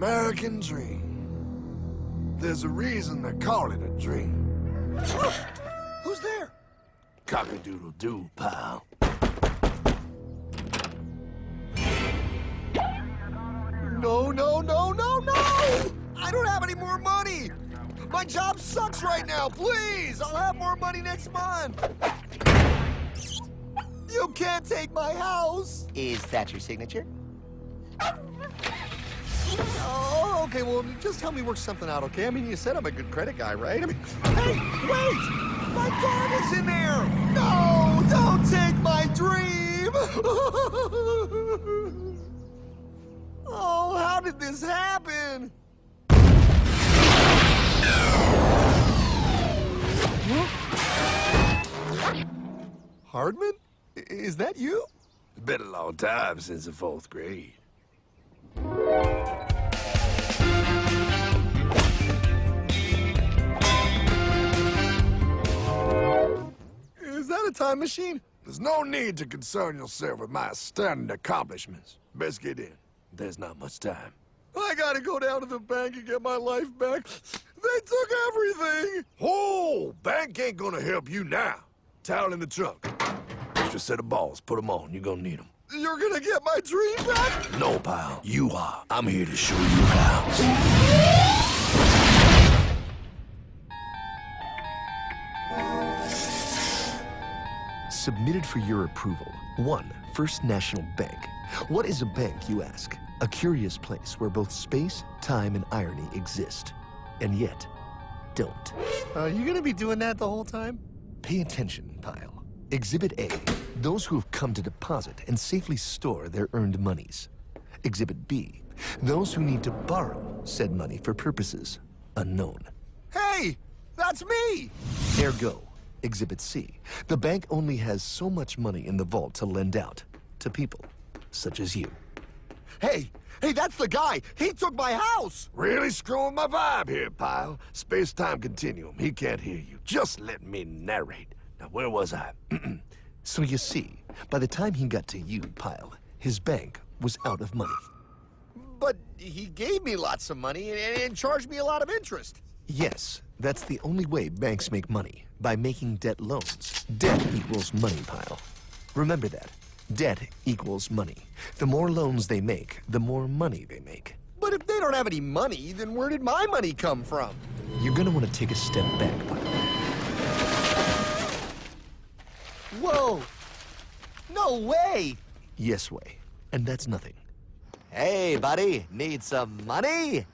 American Dream. There's a reason they call it a dream. Who's there? Cock-a-doodle-doo, pal. No, no, no, no, no! I don't have any more money! My job sucks right now, please! I'll have more money next month! You can't take my house! Is that your signature? Oh, okay, well, just help me work something out, okay? I mean, you said I'm a good credit guy, right? I mean, hey, wait! My dog is in there! No, don't take my dream! Oh, how did this happen? Hardman? Is that you? It's been a long time since the 4th grade. Is that a time machine? There's no need to concern yourself with my astounding accomplishments. Best get in. There's not much time. I gotta go down to the bank and get my life back. They took everything! Oh, bank ain't gonna help you now. Towel in the trunk. Extra set of balls. Put them on. You're gonna need them. You're gonna get my dream back? No, pal. You are. I'm here to show you how. Submitted for your approval. 1. First National Bank. What is a bank, you ask? A curious place where both space, time, and irony exist. And yet, don't. Are you gonna be doing that the whole time? Pay attention, pile. Exhibit A. Those who have come to deposit and safely store their earned monies. Exhibit B. Those who need to borrow said money for purposes unknown. Hey! That's me! Ergo, Exhibit C. The bank only has so much money in the vault to lend out to people such as you. Hey! Hey, that's the guy! He took my house! Really screwing my vibe here, pal. Space-time continuum. He can't hear you. Just let me narrate. Now, where was I? So you see, by the time he got to you, pile, his bank was out of money. But he gave me lots of money and charged me a lot of interest. Yes, that's the only way banks make money, by making debt loans. Debt equals money, pile. Remember that. Debt equals money. The more loans they make, the more money they make. But if they don't have any money, then where did my money come from? You're gonna want to take a step back, pile. Whoa! No way! Yes way. And that's nothing. Hey, buddy, need some money?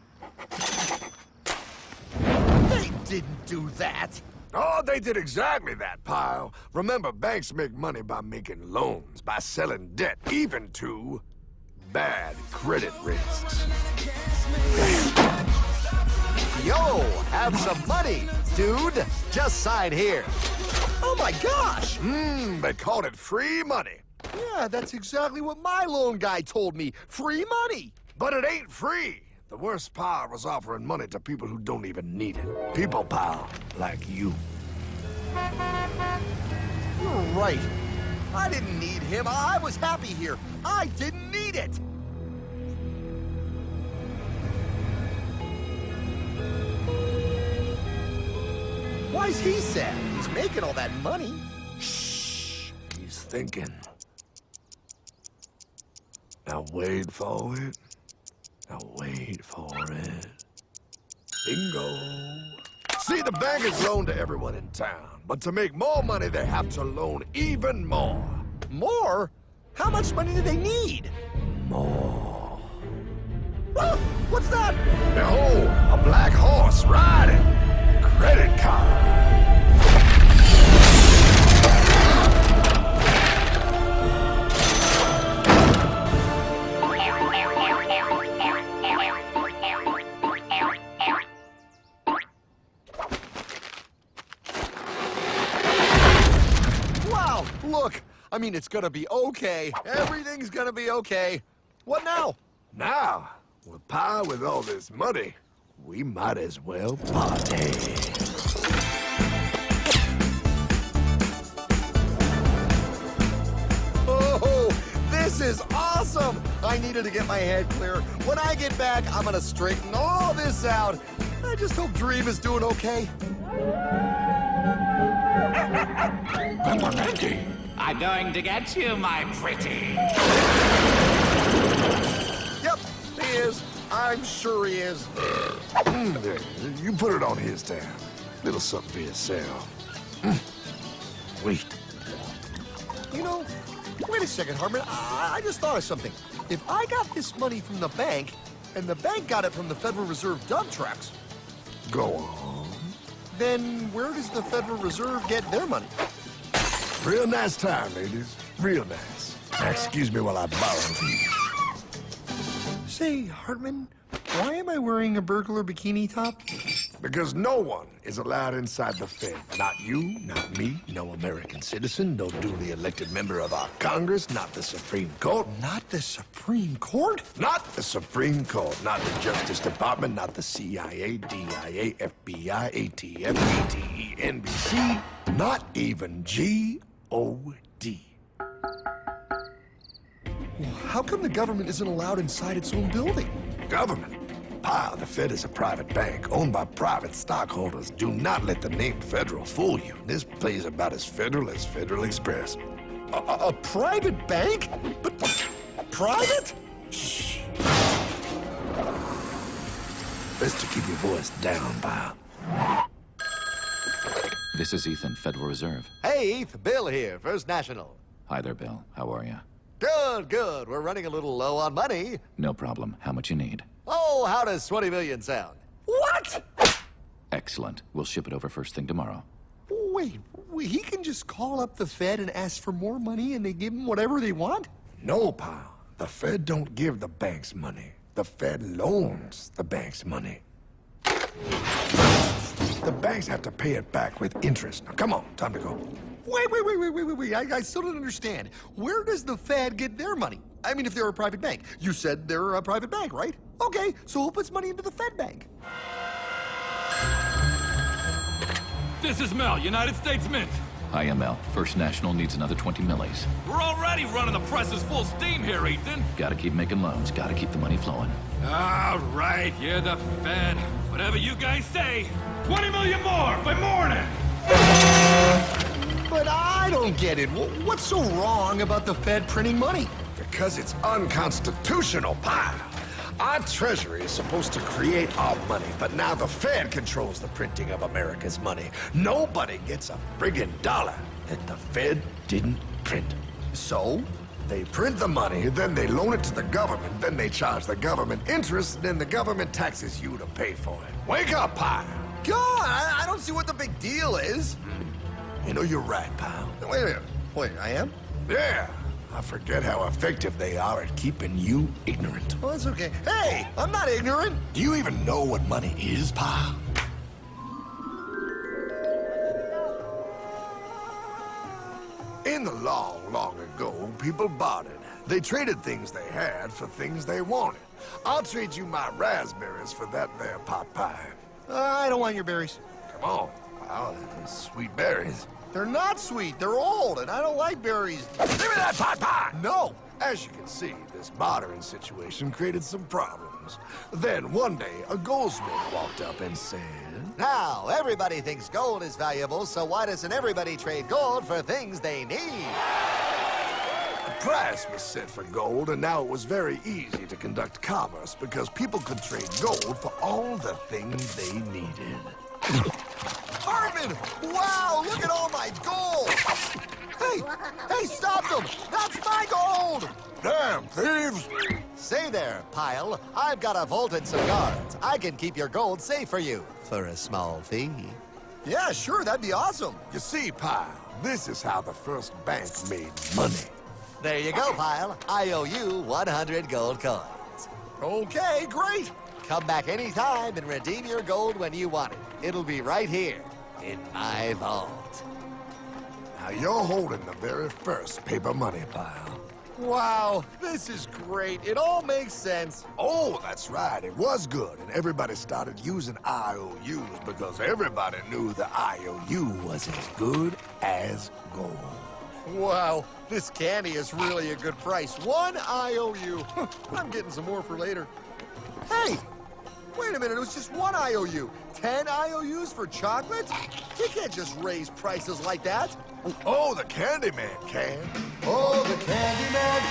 They didn't do that! Oh, they did exactly that, pal. Remember, banks make money by making loans, by selling debt, even to bad credit risks. Yo, have some money, dude. Just sign here. Oh my gosh! They called it free money. Yeah, that's exactly what my loan guy told me. Free money! But it ain't free. The worst part was offering money to people who don't even need it. People, pal, like you. You're right. I didn't need him. I was happy here. I didn't need it. Why's he sad? He's making all that money. Shh. He's thinking. Now wait for it. Now wait for it. Bingo. See, the bank is loaned to everyone in town. But to make more money, they have to loan even more. More? How much money do they need? More. Ah, what's that? Behold, a black horse riding. Credit card. Wow, look. I mean, it's gonna be okay. Everything's gonna be okay. What now? Now, with power with all this money, we might as well party. Oh, this This is awesome! I needed to get my head clear. When I get back, I'm gonna straighten all this out. I just hope Dream is doing okay. I'm going to get you, my pretty. Yep, he is. I'm sure he is. There, you put it on his tab. Little something for yourself. Wait. You know, wait a second, Hartman. I just thought of something. If I got this money from the bank, and the bank got it from the Federal Reserve dump trucks, Go on. then where does the Federal Reserve get their money? Real nice time, ladies. Real nice. Now, excuse me while I borrow these. Say, Hartman, why am I wearing a burglar bikini top? Because no one is allowed inside the Fed. Not you, not me, no American citizen, no duly elected member of our Congress, not the Supreme Court. Not the Supreme Court? Not the Supreme Court, not the Justice Department, not the CIA, DIA, FBI, ATF, ATE, NBC, not even G.O.D. How come the government isn't allowed inside its own building? Government? Pile, the Fed is a private bank owned by private stockholders. Do not let the name Federal fool you. This place is about as federal as Federal Express. A private bank? But private? Shh. Best to keep your voice down, pal. This is Ethan, Federal Reserve. Hey, Eth, Bill here, First National. Hi there, Bill. How are you? Good, good. We're running a little low on money. No problem. How much you need? Oh, how does 20 million sound? What? Excellent. We'll ship it over first thing tomorrow. Wait, he can just call up the Fed and ask for more money and they give him whatever they want? No, pal. The Fed don't give the banks money. The Fed loans the banks money. The banks have to pay it back with interest. Now, come on, time to go. Wait. I still don't understand. Where does the Fed get their money? I mean, if they're a private bank. You said they're a private bank, right? Okay, so who puts money into the Fed bank? This is Mel, United States Mint. Hi, ML. First National needs another 20 millis. We're already running the presses full steam here, Ethan. Gotta keep making loans. Gotta keep the money flowing. All right, you're the Fed. Whatever you guys say. 20 million more by morning. But I don't get it. What's so wrong about the Fed printing money? Because it's unconstitutional, pal. Our Treasury is supposed to create our money, but now the Fed controls the printing of America's money. Nobody gets a friggin' dollar that the Fed didn't print. So? They print the money, then they loan it to the government, then they charge the government interest, then the government taxes you to pay for it. Wake up, pal! God, I don't see what the big deal is. You know, you're right, pal. Wait a minute. Wait, I am? Yeah. I forget how effective they are at keeping you ignorant. Well, that's okay. Hey, I'm not ignorant. Do you even know what money is, pal? In the long, long ago, people bartered. They traded things they had for things they wanted. I'll trade you my raspberries for that there pot pie. I don't want your berries. Come on, pal. Sweet berries. They're not sweet. They're old, and I don't like berries. Give me that pot pie! No. As you can see, this bartering situation created some problems. Then one day, a goldsmith walked up and said, Now, everybody thinks gold is valuable, so why doesn't everybody trade gold for things they need? a price was set for gold, and now it was very easy to conduct commerce because people could trade gold for all the things they needed. Hartman! Wow, look at all my gold! Hey, stop them! That's my gold! Damn thieves! Say there, Pile. I've got a vault and some guards. I can keep your gold safe for you for a small fee. Yeah, sure, that'd be awesome. You see, Pile, this is how the first bank made money. There you go, Pile. I owe you 100 gold coins. Okay, great. Come back anytime and redeem your gold when you want it. It'll be right here in my vault. Now you're holding the very first paper money, Pile. Wow, this is great. It all makes sense. Oh, that's right. It was good, and everybody started using IOUs because everybody knew the IOU was as good as gold. Wow, this candy is really a good price. 1 IOU. I'm getting some more for later. Hey, wait a minute, it was just 1 IOU. 10 IOUs for chocolate? You can't just raise prices like that. Oh, the Candyman can. Oh, the Candyman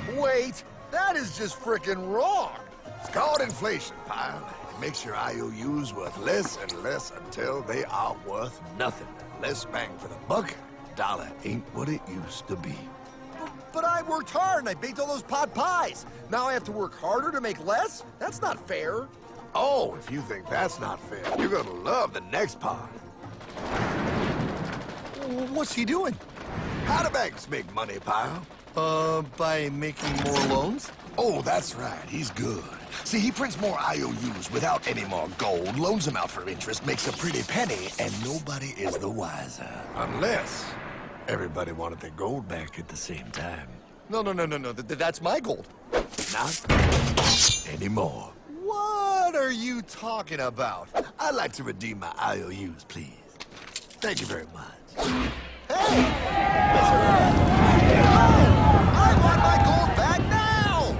can. Wait, that is just frickin' wrong. It's called inflation, pal. It makes your IOUs worth less and less until they are worth nothing. Less bang for the buck. Dollar ain't what it used to be. But I worked hard and I baked all those pot pies. Now I have to work harder to make less? That's not fair. Oh, if you think that's not fair, you're gonna love the next part. What's he doing? How do banks make money, pal? By making more loans? Oh, that's right. He's good. See, he prints more IOUs without any more gold, loans them out for interest, makes a pretty penny, and nobody is the wiser. Unless everybody wanted their gold back at the same time. No. That's my gold. Not anymore. What are you talking about? I'd like to redeem my IOUs, please. Thank you very much. Hey! I want my gold back now!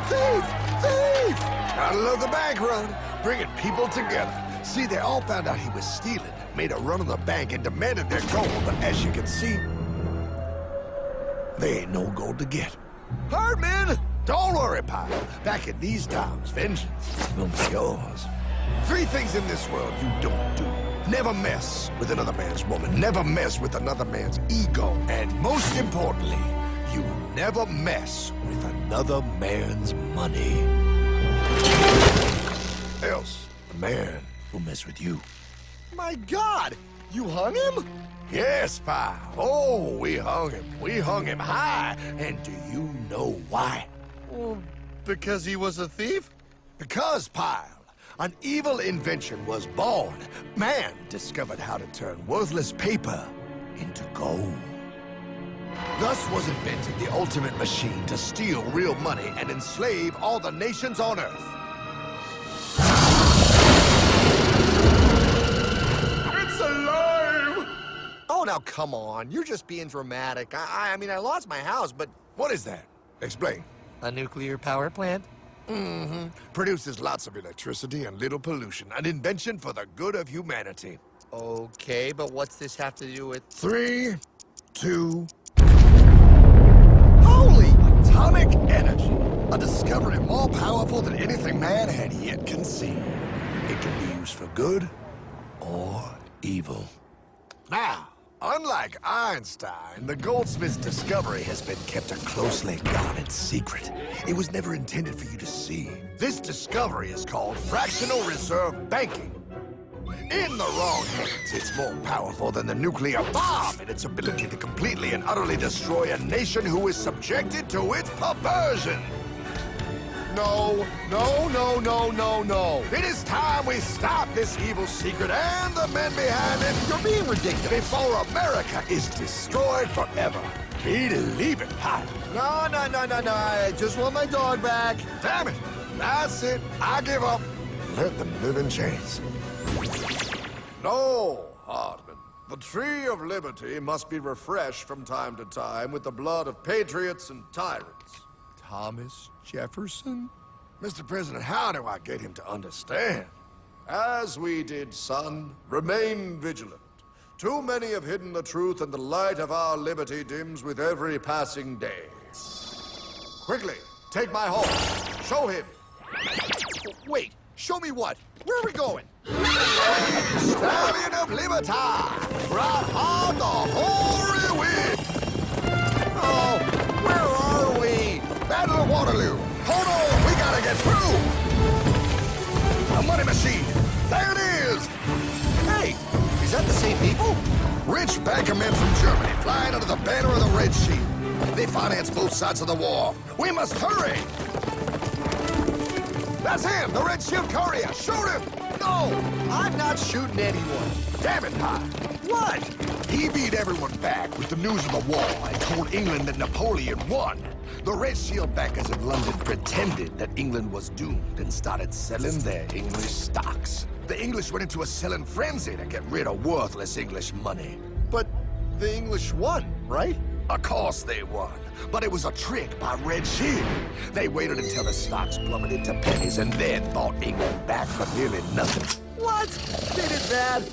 Thief! Thief! Gotta love the bank run, bringing people together. See, they all found out he was stealing, made a run on the bank, and demanded their gold. But as you can see, there ain't no gold to get. Hardman! Don't worry, pal. Back in these times, vengeance will be yours. 3 things in this world you don't do. Never mess with another man's woman. Never mess with another man's ego. And most importantly, you never mess with another man's money. Else, the man will mess with you. My God! You hung him? Yes, pal. Oh, we hung him. We hung him high. And do you know why? Well, because he was a thief? Because, pal, an evil invention was born. Man discovered how to turn worthless paper into gold. Thus was invented the ultimate machine to steal real money and enslave all the nations on Earth. It's alive! Oh, now come on. You're just being dramatic. I mean, I lost my house, but... What is that? Explain. A nuclear power plant? Mm-hmm. Produces lots of electricity and little pollution. An invention for the good of humanity. Okay, but what's this have to do with... 3, 2... Holy! Atomic energy. A discovery more powerful than anything man had yet conceived. It can be used for good or evil. Now, unlike Einstein, the goldsmith's discovery has been kept a closely guarded secret. It was never intended for you to see. This discovery is called fractional reserve banking. In the wrong hands, it's more powerful than the nuclear bomb in its ability to completely and utterly destroy a nation who is subjected to its perversion. No. It is time we stop this evil secret and the men behind it. You're being ridiculous. Before America is destroyed forever. Believe it, pal. No. I just want my dog back. Damn it. That's it. I give up. Let them live in chains. No, Hardman. The tree of liberty must be refreshed from time to time with the blood of patriots and tyrants. Thomas Jefferson? Mr. President, how do I get him to understand? As we did, son, remain vigilant. Too many have hidden the truth, and the light of our liberty dims with every passing day. Quickly, take my horse. Show him. Wait, show me what? Where are we going? Stallion of Liberty! Brought on the hoary wind! Oh, where are we? Battle of Waterloo! Hold on, we gotta get through! A money machine! There it is! Hey, is that the same people? Rich banker men from Germany flying under the banner of the Red Shield. They finance both sides of the war. We must hurry! That's him, the Red Shield courier! Shoot him! No, I'm not shooting anyone. Damn it, Pop! What? He beat everyone back with the news of the war and told England that Napoleon won. The Red Shield backers in London pretended that England was doomed and started selling their English stocks. The English went into a selling frenzy to get rid of worthless English money. But The English won, right? Of course they won. But it was a trick by Red Shield. They waited until the stocks plummeted to pennies and then bought England back for nearly nothing. What? They did that?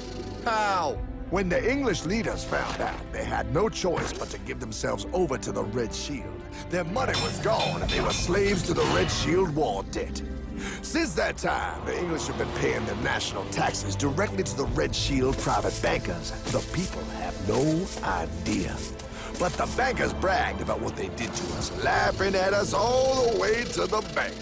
How? When the English leaders found out, they had no choice but to give themselves over to the Red Shield. Their money was gone and they were slaves to the Red Shield war debt. Since that time, the English have been paying their national taxes directly to the Red Shield private bankers. The people have no idea. But the bankers bragged about what they did to us, laughing at us all the way to the bank.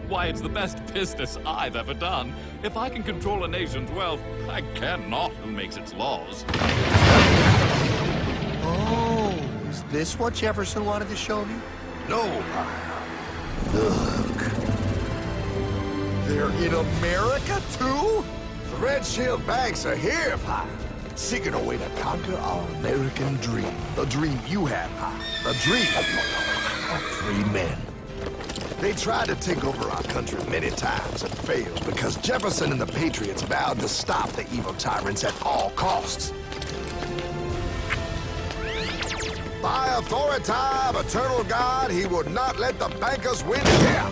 Why, it's the best business I've ever done. If I can control a nation's wealth, I care not who makes its laws. Oh, is this what Jefferson wanted to show me? No, look. They're in America, too? The Red Shield banks are here, Pyle, seeking a way to conquer our American dream. The dream you have, Pyle. The dream of free men. They tried to take over our country many times and failed because Jefferson and the Patriots vowed to stop the evil tyrants at all costs. By authority of eternal God, he would not let the bankers win here.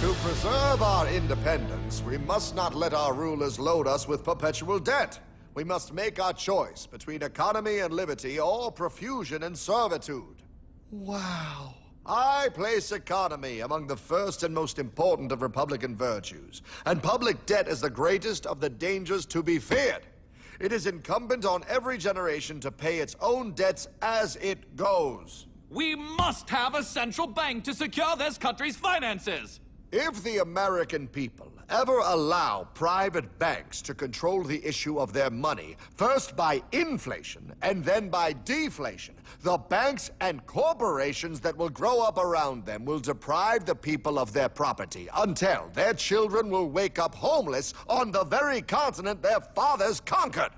To preserve our independence, we must not let our rulers load us with perpetual debt. We must make our choice between economy and liberty or profusion and servitude. Wow. I place economy among the first and most important of Republican virtues, and public debt is the greatest of the dangers to be feared. It is incumbent on every generation to pay its own debts as it goes. We must have a central bank to secure this country's finances. If the American people ever allow private banks to control the issue of their money, first by inflation and then by deflation, the banks and corporations that will grow up around them will deprive the people of their property until their children will wake up homeless on the very continent their fathers conquered.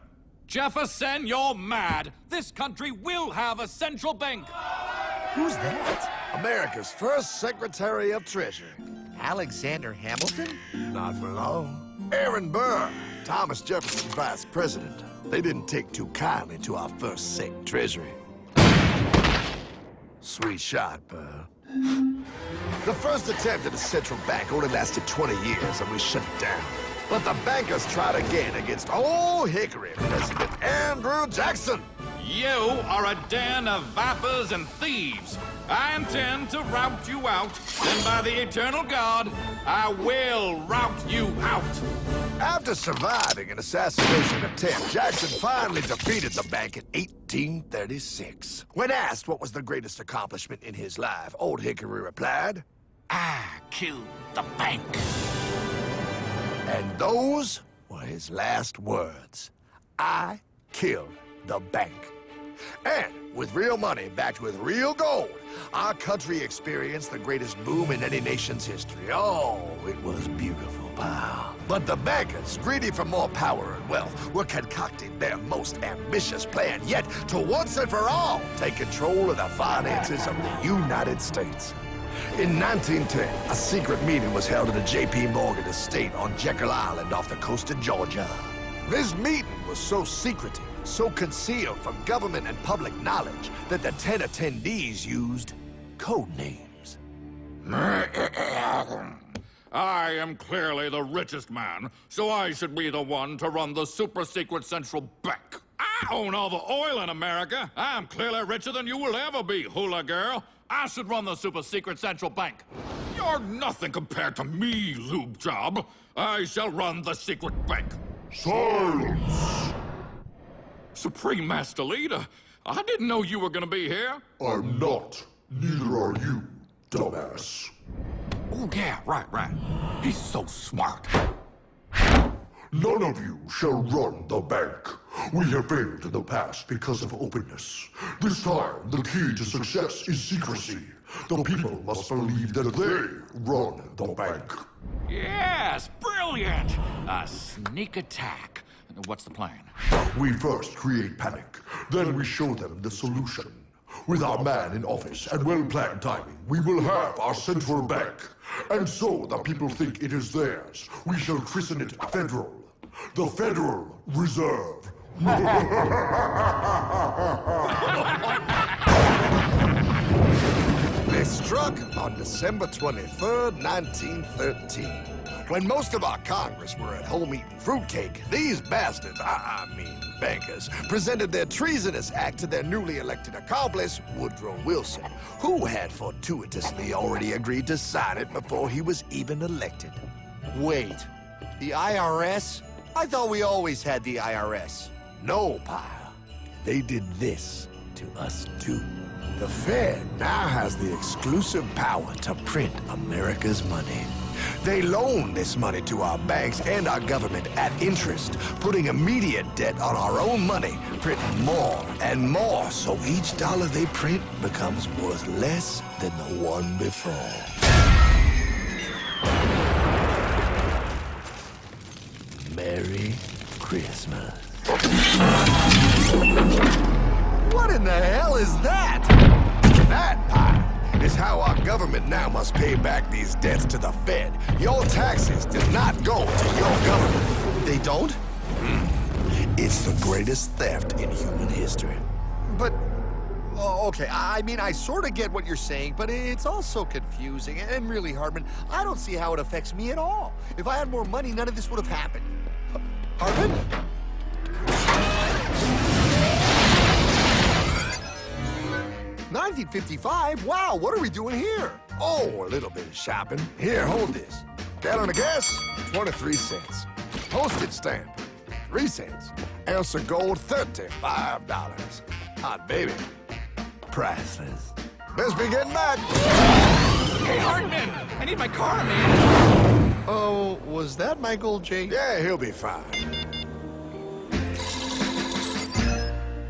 Jefferson, you're mad. This country will have a central bank. Who's that? America's first Secretary of Treasury. Alexander Hamilton? Not for long. Aaron Burr, Thomas Jefferson's vice president. They didn't take too kindly to our first Sec Treasury. Sweet shot, Burr. The first attempt at a central bank only lasted 20 years and we shut it down. But the bankers tried again against Old Hickory President Andrew Jackson. You are a den of vipers and thieves. I intend to rout you out, and by the eternal God, I will rout you out. After surviving an assassination attempt, Jackson finally defeated the bank in 1836. When asked what was the greatest accomplishment in his life, Old Hickory replied, I killed the bank. and those were his last words. I killed the bank. And with real money backed with real gold, our country experienced the greatest boom in any nation's history. Oh, it was beautiful, pal. But the bankers, greedy for more power and wealth, were concocting their most ambitious plan yet to once and for all take control of the finances of the United States. In 1910, a secret meeting was held at a J.P. Morgan estate on Jekyll Island off the coast of Georgia. This meeting was so secretive, so concealed from government and public knowledge that the 10 attendees used code names. I am clearly the richest man, so I should be the one to run the super-secret central bank. I own all the oil in America. I'm clearly richer than you will ever be, hula girl. I should run the super-secret central bank. You're nothing compared to me, lube job. I shall run the secret bank. Silence! Supreme Master Leader, I didn't know you were gonna be here. I'm not. Neither are you, dumbass. Oh, yeah, right. He's so smart. None of you shall run the bank. We have failed in the past because of openness. This time, the key to success is secrecy. The people must believe that they run the bank. Yes, brilliant! A sneak attack. What's the plan? We first create panic, then we show them the solution. With our man in office and well-planned timing, we will have our central bank. And so the people think it is theirs. We shall christen it Federal. The Federal Reserve They struck on December 23rd, 1913. When most of our Congress were at home eating fruitcake, these bastards, I mean bankers, presented their treasonous act to their newly elected accomplice, Woodrow Wilson, who had fortuitously already agreed to sign it before he was even elected. Wait, the IRS? I thought we always had the IRS. No, pile. They did this to us too. The Fed now has the exclusive power to print America's money. They loan this money to our banks and our government at interest, putting immediate debt on our own money, printing more and more, so each dollar they print becomes worth less than the one before. Merry Christmas. What in the hell is that? That, pile, is how our government now must pay back these debts to the Fed. Your taxes do not go to your government. They don't? It's the greatest theft in human history. But, oh, okay, I mean, I sort of get what you're saying, but it's all so confusing. And really, Hartman, I don't see how it affects me at all. If I had more money, none of this would have happened. Hartman? 1955? Wow, what are we doing here? Oh, a little bit of shopping. Here, hold this. Gallon of gas, 23 cents. Postage stamp, 3 cents. Ounce of gold, $35. Hot baby, priceless. Best be getting back. Hey, Hartman! I need my car, man! Oh, was that my gold, Jay? Yeah, he'll be fine.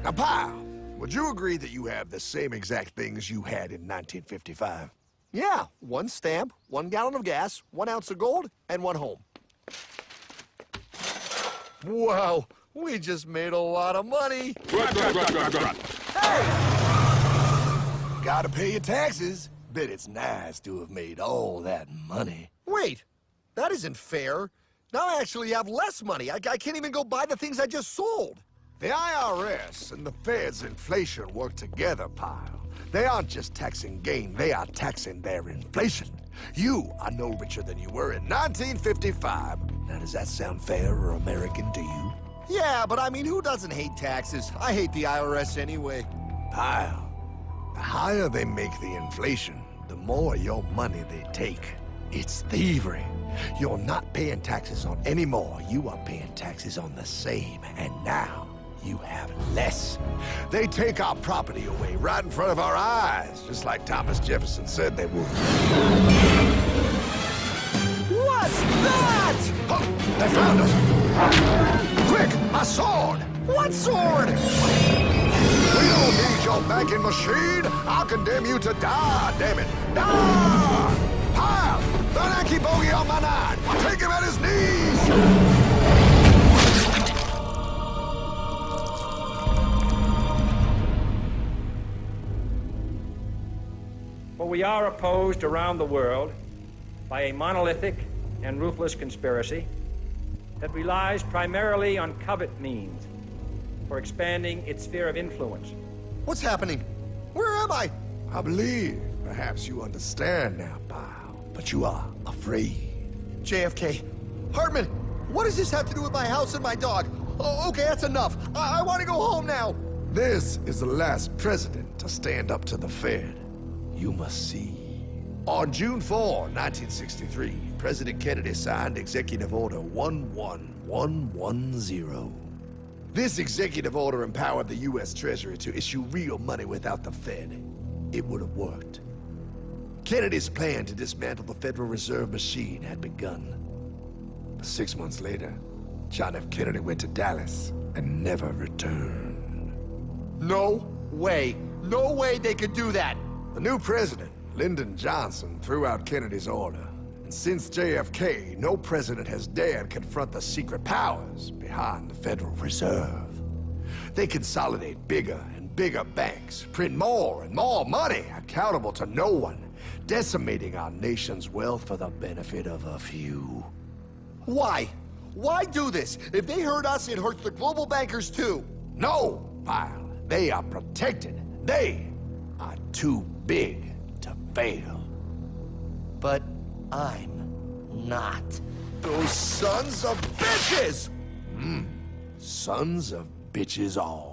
Now, pal, would you agree that you have the same exact things you had in 1955? Yeah, 1 stamp, 1 gallon of gas, 1 ounce of gold, and 1 home. Wow, we just made a lot of money. Gotta pay your taxes. Bet it's nice to have made all that money. Wait, that isn't fair. Now I actually have less money. I can't even go buy the things I just sold. The IRS and the Fed's inflation work together, pal. They aren't just taxing gain, they are taxing their inflation. You are no richer than you were in 1955. Now, does that sound fair or American to you? Yeah, but I mean, who doesn't hate taxes? I hate the IRS anyway. Pal, the higher they make the inflation, the more your money they take. It's thievery. You're not paying taxes on any more. You are paying taxes on the same, and now you have less. They take our property away right in front of our eyes, just like Thomas Jefferson said they would. What's that? Oh, they found us! Quick, my sword! What sword? We don't need your banking machine! I'll condemn you to die, damn it! Die! Pile! The Yankee bogey on my 9! Take him at his knees! For we are opposed around the world by a monolithic and ruthless conspiracy that relies primarily on covert means for expanding its sphere of influence. What's happening? Where am I? I believe perhaps you understand now, pal, but you are afraid. JFK. Hartman, what does this have to do with my house and my dog? Oh, okay, that's enough. I want to go home now. This is the last president to stand up to the Fed. You must see. On June 4, 1963, President Kennedy signed Executive Order 11110. This executive order empowered the U.S. Treasury to issue real money without the Fed. It would have worked. Kennedy's plan to dismantle the Federal Reserve machine had begun. But 6 months later, John F. Kennedy went to Dallas and never returned. No way. No way they could do that. The new president, Lyndon Johnson, threw out Kennedy's order. And since JFK, no president has dared confront the secret powers behind the Federal Reserve. They consolidate bigger and bigger banks, print more and more money, accountable to no one, decimating our nation's wealth for the benefit of a few. Why? Why do this? If they hurt us, it hurts the global bankers too. No, Pyle. They are protected. They are too big to fail. But I'm not. Those sons of bitches! Sons of bitches all.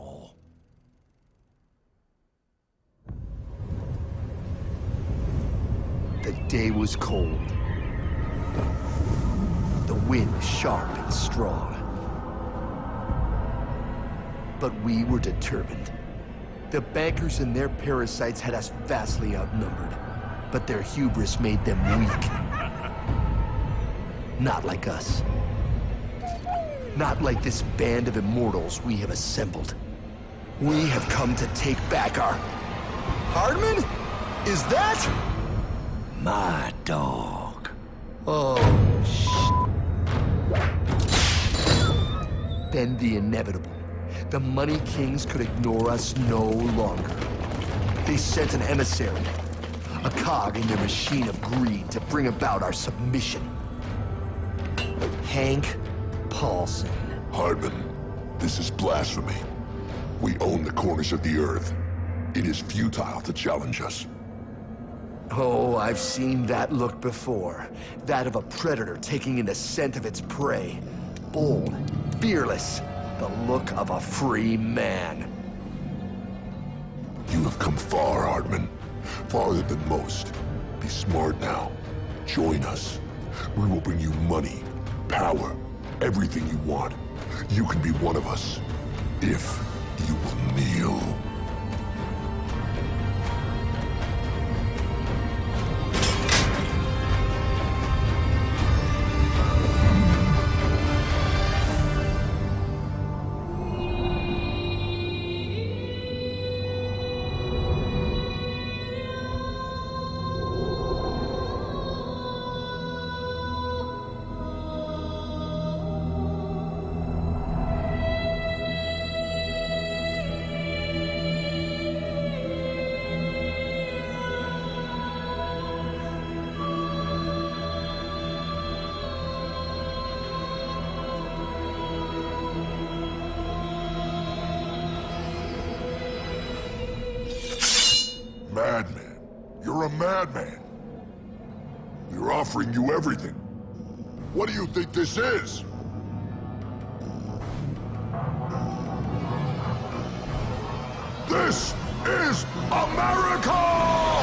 The day was cold. The wind sharp and strong. But we were determined. The bankers and their parasites had us vastly outnumbered, but their hubris made them weak. Not like us. Not like this band of immortals we have assembled. We have come to take back our... Hardman? Is that? my dog. Oh, Then the inevitable. The money kings could ignore us no longer. They sent an emissary, a cog in their machine of greed to bring about our submission. Hank Paulson. Hardman, this is blasphemy. We own the corners of the earth. It is futile to challenge us. Oh, I've seen that look before. That of a predator taking in the scent of its prey. Bold, fearless, the look of a free man. You have come far, Hardman. Farther than most. Be smart now. Join us. We will bring you money, power, everything you want. You can be one of us, if you will kneel. Madman. You're a madman. We're offering you everything. What do you think this is? This is America!